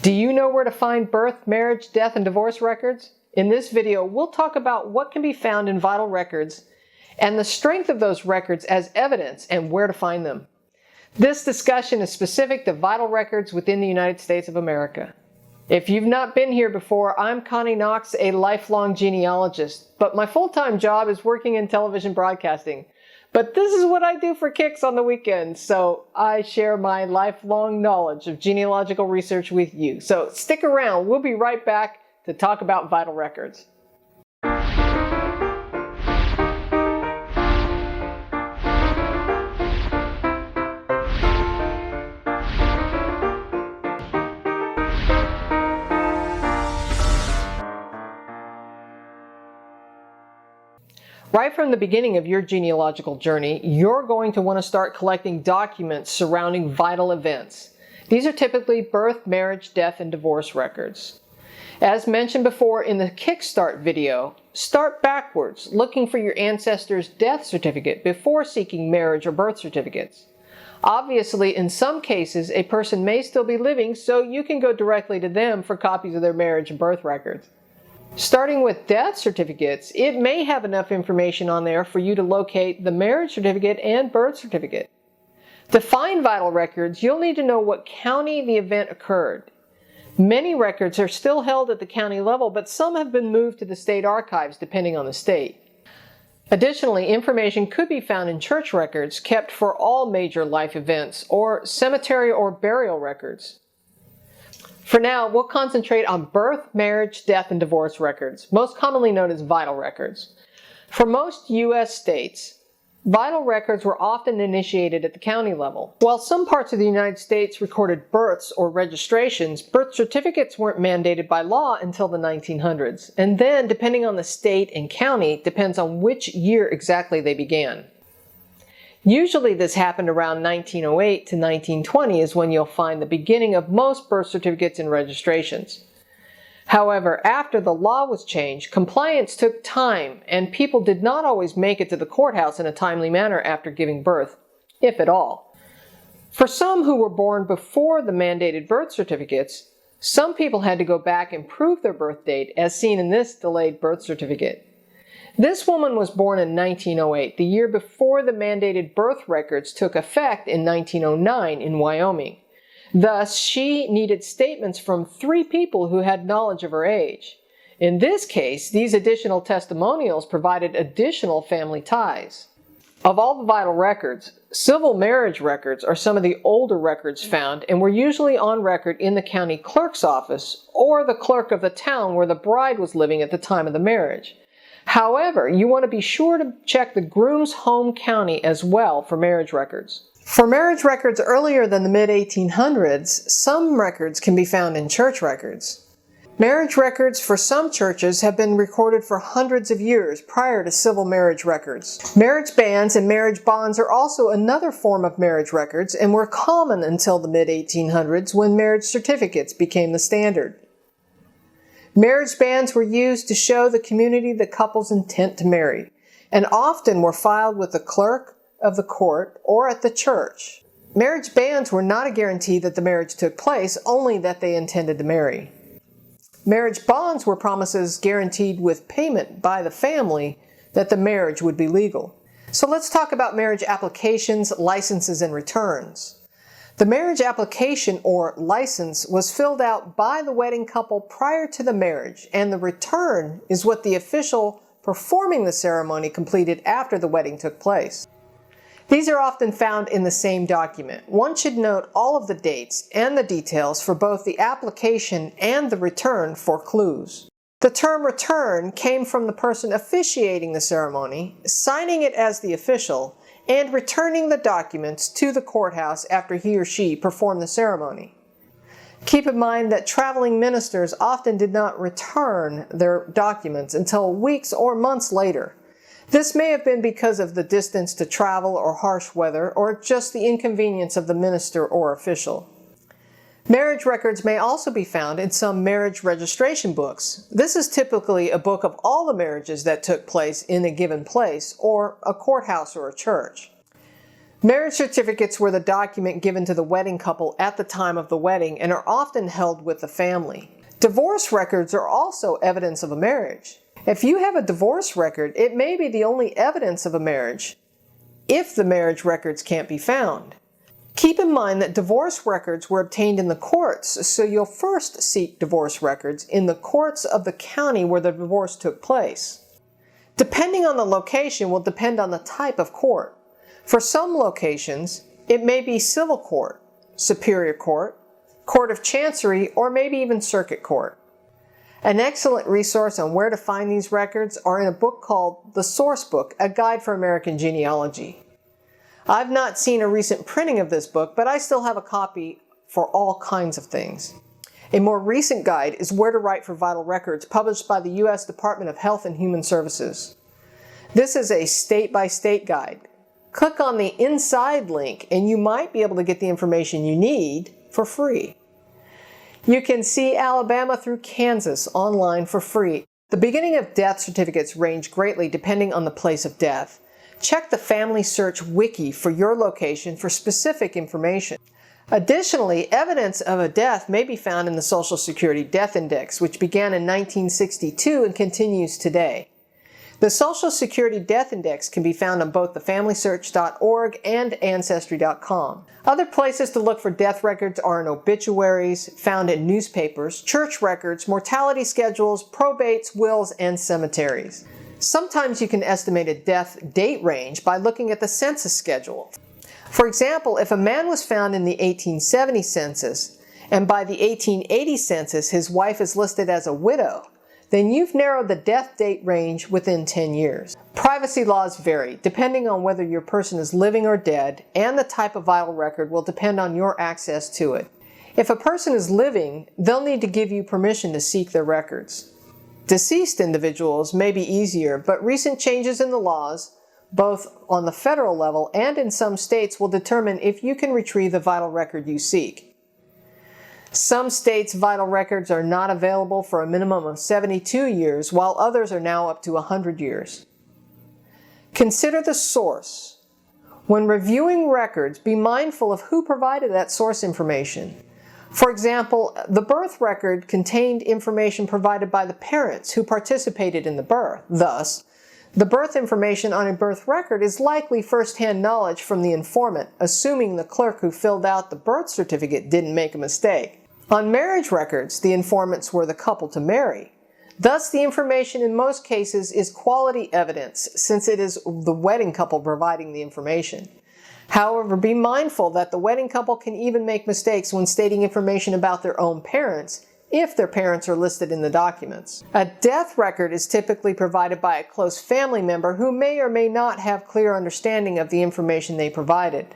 Do you know where to find birth, marriage, death, and divorce records? In this video, we'll talk about what can be found in vital records and the strength of those records as evidence and where to find them. This discussion is specific to vital records within the United States of America. If you've not been here before, I'm Connie Knox, a lifelong genealogist, but my full-time job is working in television broadcasting. But this is what I do for kicks on the weekends, so I share my lifelong knowledge of genealogical research with you. So stick around, we'll be right back to talk about vital records. Right from the beginning of your genealogical journey, you're going to want to start collecting documents surrounding vital events. These are typically birth, marriage, death, and divorce records. As mentioned before in the Kickstart video, start backwards, looking for your ancestor's death certificate before seeking marriage or birth certificates. Obviously, in some cases, a person may still be living, so you can go directly to them for copies of their marriage and birth records. Starting with death certificates, it may have enough information on there for you to locate the marriage certificate and birth certificate. To find vital records, you'll need to know what county the event occurred. Many records are still held at the county level, but some have been moved to the state archives depending on the state. Additionally, information could be found in church records kept for all major life events, or cemetery or burial records. For now, we'll concentrate on birth, marriage, death, and divorce records, most commonly known as vital records. For most U.S. states, vital records were often initiated at the county level. While some parts of the United States recorded births or registrations, birth certificates weren't mandated by law until the 1900s. And then, depending on the state and county, depends on which year exactly they began. Usually this happened around 1908 to 1920 is when you'll find the beginning of most birth certificates and registrations. However, after the law was changed, compliance took time and people did not always make it to the courthouse in a timely manner after giving birth, if at all. For some who were born before the mandated birth certificates, some people had to go back and prove their birth date, as seen in this delayed birth certificate. This woman was born in 1908, the year before the mandated birth records took effect in 1909 in Wyoming. Thus, she needed statements from 3 people who had knowledge of her age. In this case, these additional testimonials provided additional family ties. Of all the vital records, civil marriage records are some of the older records found and were usually on record in the county clerk's office or the clerk of the town where the bride was living at the time of the marriage. However, you want to be sure to check the groom's home county as well for marriage records. For marriage records earlier than the mid-1800s, some records can be found in church records. Marriage records for some churches have been recorded for hundreds of years prior to civil marriage records. Marriage banns and marriage bonds are also another form of marriage records and were common until the mid-1800s when marriage certificates became the standard. Marriage banns were used to show the community the couple's intent to marry, and often were filed with the clerk of the court or at the church. Marriage banns were not a guarantee that the marriage took place, only that they intended to marry. Marriage bonds were promises guaranteed with payment by the family that the marriage would be legal. So let's talk about marriage applications, licenses, and returns. The marriage application or license was filled out by the wedding couple prior to the marriage, and the return is what the official performing the ceremony completed after the wedding took place. These are often found in the same document. One should note all of the dates and the details for both the application and the return for clues. The term return came from the person officiating the ceremony, signing it as the official, and returning the documents to the courthouse after he or she performed the ceremony. Keep in mind that traveling ministers often did not return their documents until weeks or months later. This may have been because of the distance to travel or harsh weather, or just the inconvenience of the minister or official. Marriage records may also be found in some marriage registration books. This is typically a book of all the marriages that took place in a given place, or a courthouse or a church. Marriage certificates were the document given to the wedding couple at the time of the wedding and are often held with the family. Divorce records are also evidence of a marriage. If you have a divorce record, it may be the only evidence of a marriage if the marriage records can't be found. Keep in mind that divorce records were obtained in the courts, so you'll first seek divorce records in the courts of the county where the divorce took place. Depending on the location will depend on the type of court. For some locations, it may be civil court, superior court, court of chancery, or maybe even circuit court. An excellent resource on where to find these records are in a book called The Source Book, A Guide for American Genealogy. I've not seen a recent printing of this book, but I still have a copy for all kinds of things. A more recent guide is Where to Write for Vital Records, published by the U.S. Department of Health and Human Services. This is a state-by-state guide. Click on the inside link and you might be able to get the information you need for free. You can see Alabama through Kansas online for free. The beginning of death certificates range greatly depending on the place of death. Check the Family Search Wiki for your location for specific information. Additionally, evidence of a death may be found in the Social Security Death Index, which began in 1962 and continues today. The Social Security Death Index can be found on both thefamilysearch.org and Ancestry.com. Other places to look for death records are in obituaries, found in newspapers, church records, mortality schedules, probates, wills, and cemeteries. Sometimes you can estimate a death date range by looking at the census schedule. For example, if a man was found in the 1870 census, and by the 1880 census his wife is listed as a widow, then you've narrowed the death date range within 10 years. Privacy laws vary, depending on whether your person is living or dead, and the type of vital record will depend on your access to it. If a person is living, they'll need to give you permission to seek their records. Deceased individuals may be easier, but recent changes in the laws, both on the federal level and in some states, will determine if you can retrieve the vital record you seek. Some states' vital records are not available for a minimum of 72 years, while others are now up to 100 years. Consider the source. When reviewing records, be mindful of who provided that source information. For example, the birth record contained information provided by the parents who participated in the birth. Thus, the birth information on a birth record is likely first-hand knowledge from the informant, assuming the clerk who filled out the birth certificate didn't make a mistake. On marriage records, the informants were the couple to marry. Thus, the information in most cases is quality evidence, since it is the wedding couple providing the information. However, be mindful that the wedding couple can even make mistakes when stating information about their own parents, if their parents are listed in the documents. A death record is typically provided by a close family member who may or may not have clear understanding of the information they provided.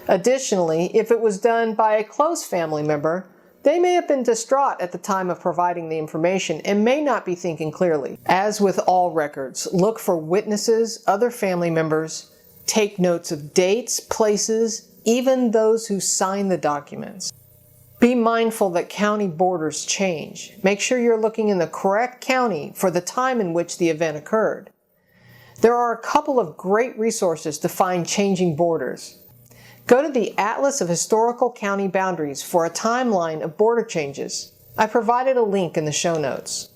Additionally, if it was done by a close family member, they may have been distraught at the time of providing the information and may not be thinking clearly. As with all records, look for witnesses, other family members, take notes of dates, places, even those who sign the documents. Be mindful that county borders change. Make sure you're looking in the correct county for the time in which the event occurred. There are a couple of great resources to find changing borders. Go to the Atlas of Historical County Boundaries for a timeline of border changes. I provided a link in the show notes.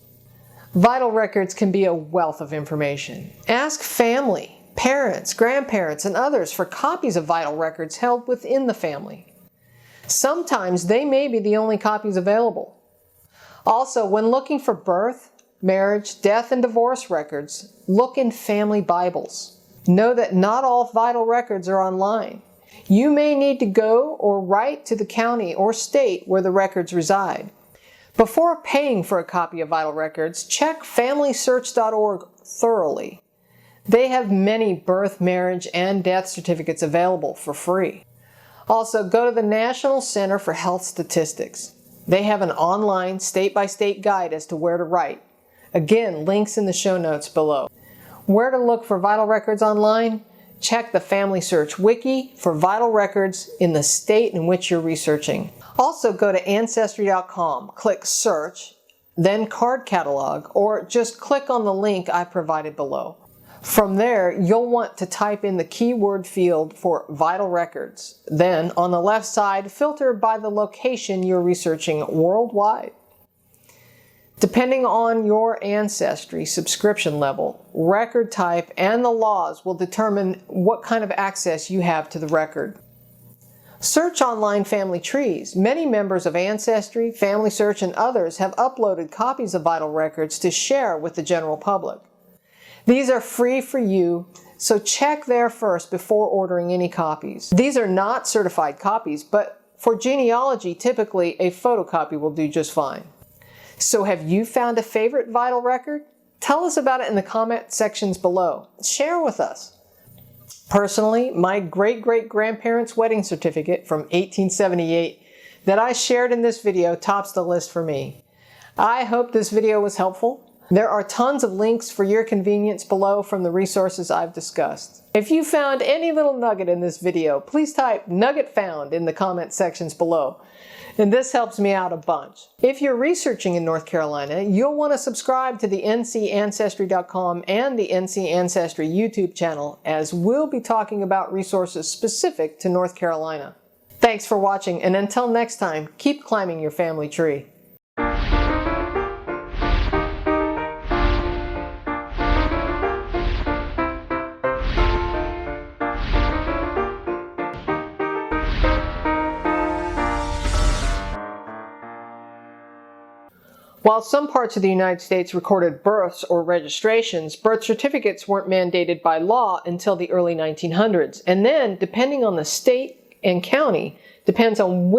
Vital records can be a wealth of information. Ask family, parents, grandparents, and others for copies of vital records held within the family. Sometimes they may be the only copies available. Also, when looking for birth, marriage, death, and divorce records, look in family Bibles. Know that not all vital records are online. You may need to go or write to the county or state where the records reside. Before paying for a copy of vital records, check familysearch.org thoroughly. They have many birth, marriage, and death certificates available for free. Also, go to the National Center for Health Statistics. They have an online state-by-state guide as to where to write. Again, links in the show notes below. Where to look for vital records online? Check the Family Search Wiki for vital records in the state in which you're researching. Also, go to Ancestry.com, click Search, then Card Catalog, or just click on the link I provided below. From there, you'll want to type in the keyword field for vital records. Then, on the left side, filter by the location you're researching worldwide. Depending on your ancestry subscription level, record type, and the laws will determine what kind of access you have to the record. Search online family trees. Many members of Ancestry, Family Search, and others have uploaded copies of vital records to share with the general public. These are free for you, so check there first before ordering any copies. These are not certified copies, but for genealogy, typically a photocopy will do just fine. So have you found a favorite vital record? Tell us about it in the comment sections below. Share with us. Personally, my great-great-grandparents' wedding certificate from 1878 that I shared in this video tops the list for me. I hope this video was helpful. There are tons of links for your convenience below from the resources I've discussed. If you found any little nugget in this video, please type "nugget found" in the comment sections below. And this helps me out a bunch. If you're researching in North Carolina, you'll want to subscribe to the ncancestry.com and the NC Ancestry YouTube channel, as we'll be talking about resources specific to North Carolina. Thanks for watching, and until next time, keep climbing your family tree. While some parts of the United States recorded births or registrations, birth certificates weren't mandated by law until the early 1900s. And then, depending on the state and county, depends on